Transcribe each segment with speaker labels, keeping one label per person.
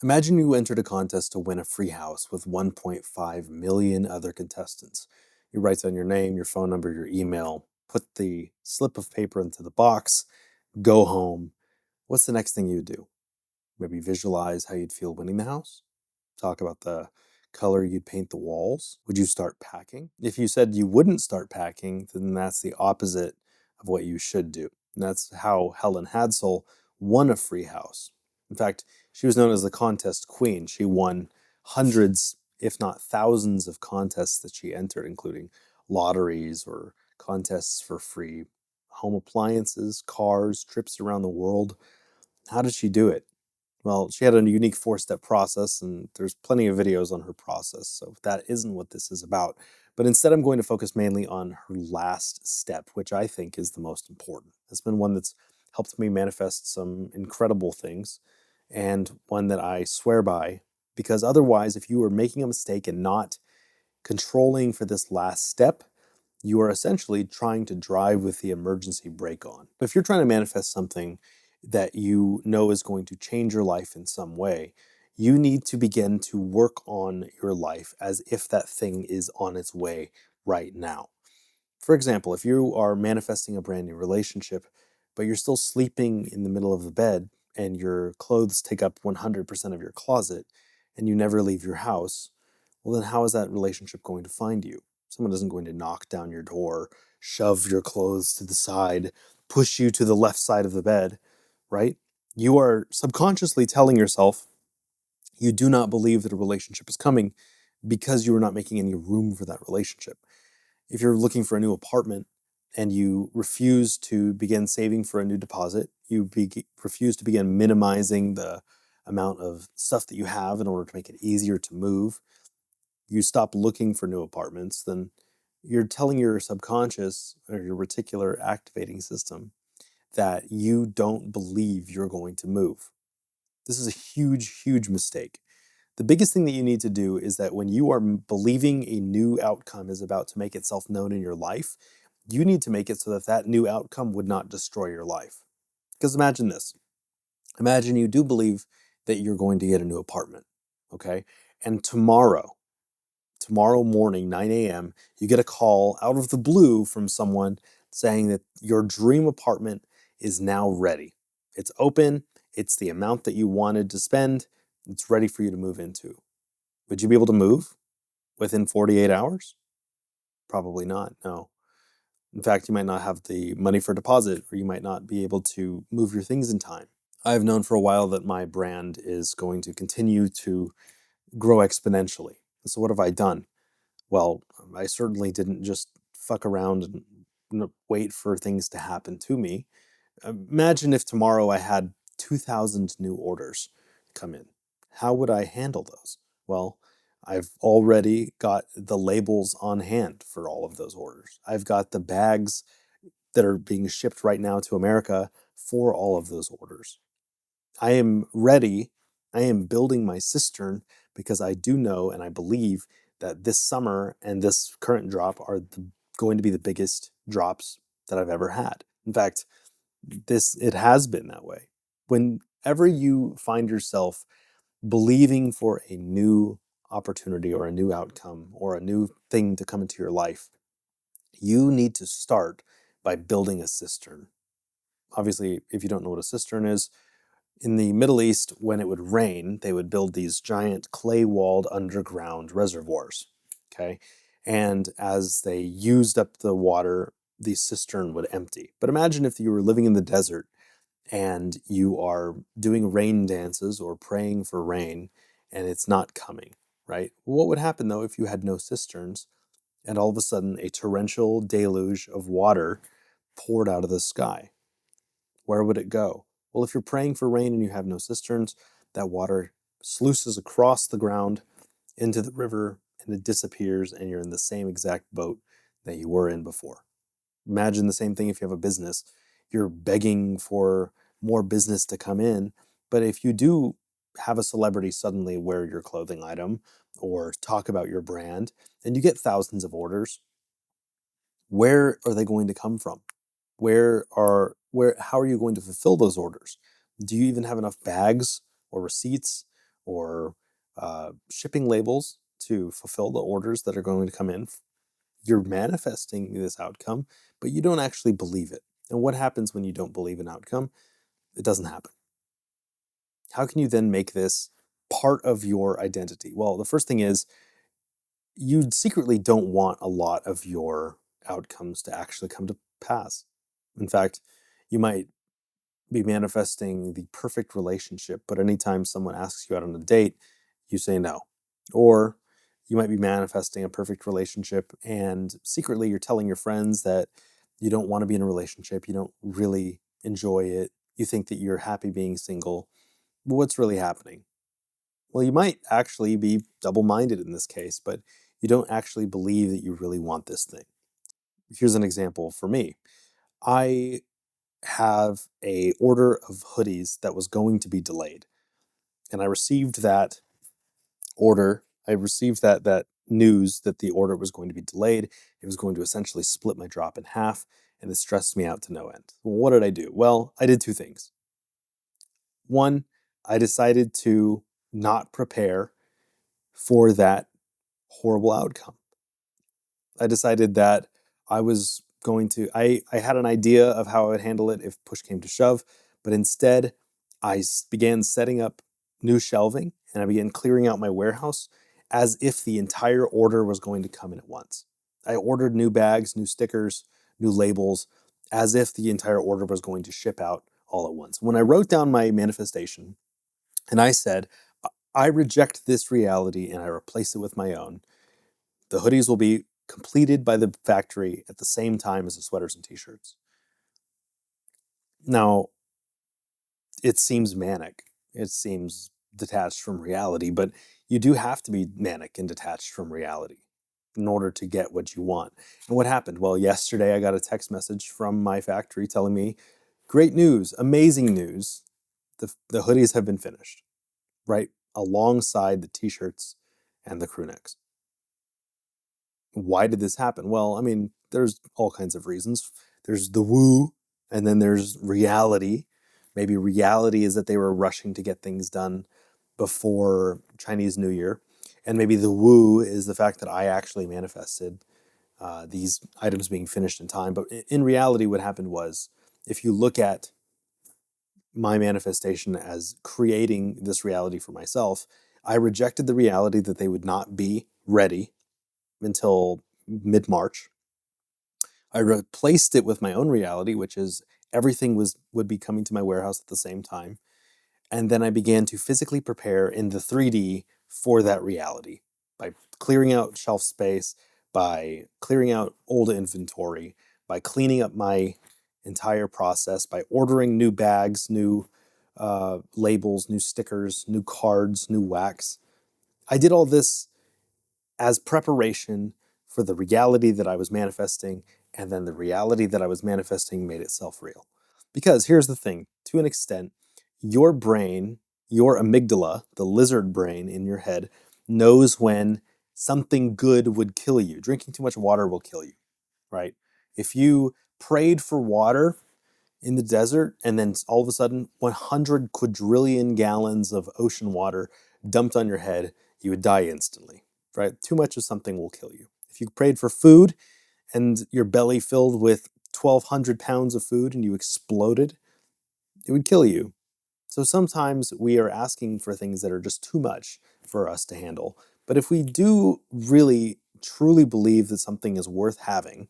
Speaker 1: Imagine you entered a contest to win a free house with 1.5 million other contestants. You write down your name, your phone number, your email, put the slip of paper into the box, go home. What's the next thing you would do? Maybe visualize how you'd feel winning the house? Talk about the color you'd paint the walls? Would you start packing? If you said you wouldn't start packing, then that's the opposite of what you should do. And that's how Helen Hadsell won a free house. In fact, she was known as the contest queen. She won hundreds, if not thousands, of contests that she entered, including lotteries or contests for free home appliances, cars, trips around the world. How did she do it? Well, she had a unique four-step process, and there's plenty of videos on her process, so that isn't what this is about. But instead, I'm going to focus mainly on her last step, which I think is the most important. It's been one that's helped me manifest some incredible things, and one that I swear by, because otherwise, if you are making a mistake and not controlling for this last step, you are essentially trying to drive with the emergency brake on. But if you're trying to manifest something that you know is going to change your life in some way, you need to begin to work on your life as if that thing is on its way right now. For example, if you are manifesting a brand new relationship, but you're still sleeping in the middle of the bed and your clothes take up 100% of your closet and you never leave your house, well, then how is that relationship going to find you? Someone isn't going to knock down your door, shove your clothes to the side, push you to the left side of the bed, right? You are subconsciously telling yourself you do not believe that a relationship is coming because you are not making any room for that relationship. If you're looking for a new apartment and you refuse to begin saving for a new deposit, you refuse to begin minimizing the amount of stuff that you have in order to make it easier to move, you stop looking for new apartments, then you're telling your subconscious or your reticular activating system that you don't believe you're going to move. This is a huge, huge mistake. The biggest thing that you need to do is that when you are believing a new outcome is about to make itself known in your life, you need to make it so that that new outcome would not destroy your life. Because imagine this. Imagine you do believe that you're going to get a new apartment, okay? And tomorrow morning, 9 a.m., you get a call out of the blue from someone saying that your dream apartment is now ready. It's open, it's the amount that you wanted to spend, it's ready for you to move into. Would you be able to move within 48 hours? Probably not, no. In fact, you might not have the money for a deposit, or you might not be able to move your things in time. I've known for a while that my brand is going to continue to grow exponentially. So what have I done? Well, I certainly didn't just fuck around and wait for things to happen to me. Imagine if tomorrow I had 2,000 new orders come in. How would I handle those? Well, I've already got the labels on hand for all of those orders. I've got the bags that are being shipped right now to America for all of those orders. I am ready. I am building my cistern because I do know and I believe that this summer and this current drop are going to be the biggest drops that I've ever had. In fact, it has been that way. Whenever you find yourself believing for a new opportunity or a new outcome or a new thing to come into your life, you need to start by building a cistern. Obviously, if you don't know what a cistern is, in the Middle East, when it would rain, they would build these giant clay-walled underground reservoirs, okay? And as they used up the water, the cistern would empty. But imagine if you were living in the desert and you are doing rain dances or praying for rain and it's not coming, right? What would happen, though, if you had no cisterns and all of a sudden a torrential deluge of water poured out of the sky? Where would it go? Well, if you're praying for rain and you have no cisterns, that water sluices across the ground into the river and it disappears and you're in the same exact boat that you were in before. Imagine the same thing if you have a business. You're begging for more business to come in, but if you do have a celebrity suddenly wear your clothing item or talk about your brand and you get thousands of orders, where are they going to come from? How are you going to fulfill those orders? Do you even have enough bags or receipts or shipping labels to fulfill the orders that are going to come in. You're manifesting this outcome, but you don't actually believe it. And what happens when you don't believe an outcome? It doesn't happen. How can you then make this part of your identity? Well, the first thing is you secretly don't want a lot of your outcomes to actually come to pass. In fact, you might be manifesting the perfect relationship, but anytime someone asks you out on a date, you say no. Or you might be manifesting a perfect relationship and secretly you're telling your friends that you don't want to be in a relationship, you don't really enjoy it, you think that you're happy being single. But what's really happening? Well, you might actually be double-minded in this case, but you don't actually believe that you really want this thing. Here's an example for me. I have a order of hoodies that was going to be delayed. And I received that order. I received that news that the order was going to be delayed. It was going to essentially split my drop in half, and it stressed me out to no end. Well, what did I do? Well, I did two things. One, I decided to not prepare for that horrible outcome. I decided that I was going to, I had an idea of how I would handle it if push came to shove, but instead I began setting up new shelving and I began clearing out my warehouse as if the entire order was going to come in at once. I ordered new bags, new stickers, new labels, as if the entire order was going to ship out all at once. When I wrote down my manifestation and I said, I reject this reality and I replace it with my own, the hoodies will be completed by the factory at the same time as the sweaters and t-shirts. Now, it seems manic. It seems detached from reality, but you do have to be manic and detached from reality in order to get what you want. And what happened? Well, yesterday I got a text message from my factory telling me, great news, amazing news. The hoodies have been finished, right alongside the t-shirts and the crew necks. Why did this happen? Well, I mean, there's all kinds of reasons. There's the woo, and then there's reality. Maybe reality is that they were rushing to get things done before Chinese New Year. And maybe the woo is the fact that I actually manifested these items being finished in time. But in reality, what happened was, if you look at my manifestation as creating this reality for myself, I rejected the reality that they would not be ready until mid-March. I replaced it with my own reality, which is everything would be coming to my warehouse at the same time. And then I began to physically prepare in the 3D for that reality by clearing out shelf space, by clearing out old inventory, by cleaning up my entire process, by ordering new bags, new labels, new stickers, new cards, new wax. I did all this as preparation for the reality that I was manifesting, and then the reality that I was manifesting made itself real. Because here's the thing, to an extent, your brain, your amygdala, the lizard brain in your head, knows when something good would kill you. Drinking too much water will kill you, right? If you prayed for water in the desert and then all of a sudden 100 quadrillion gallons of ocean water dumped on your head, you would die instantly, right? Too much of something will kill you. If you prayed for food and your belly filled with 1,200 pounds of food and you exploded, it would kill you. So sometimes we are asking for things that are just too much for us to handle. But if we do really truly believe that something is worth having,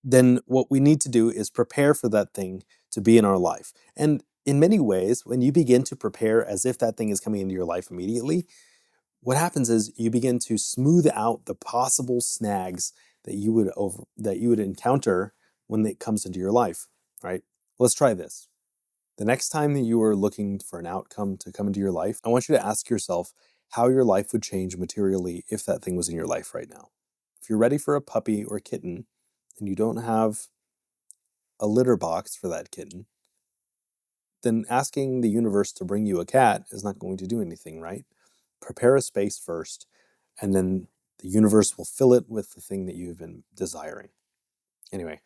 Speaker 1: then what we need to do is prepare for that thing to be in our life. And in many ways, when you begin to prepare as if that thing is coming into your life immediately, what happens is you begin to smooth out the possible snags that you would encounter when it comes into your life, right? Let's try this. The next time that you are looking for an outcome to come into your life, I want you to ask yourself how your life would change materially if that thing was in your life right now. If you're ready for a puppy or a kitten and you don't have a litter box for that kitten, then asking the universe to bring you a cat is not going to do anything, right? Prepare a space first, and then the universe will fill it with the thing that you've been desiring. Anyway,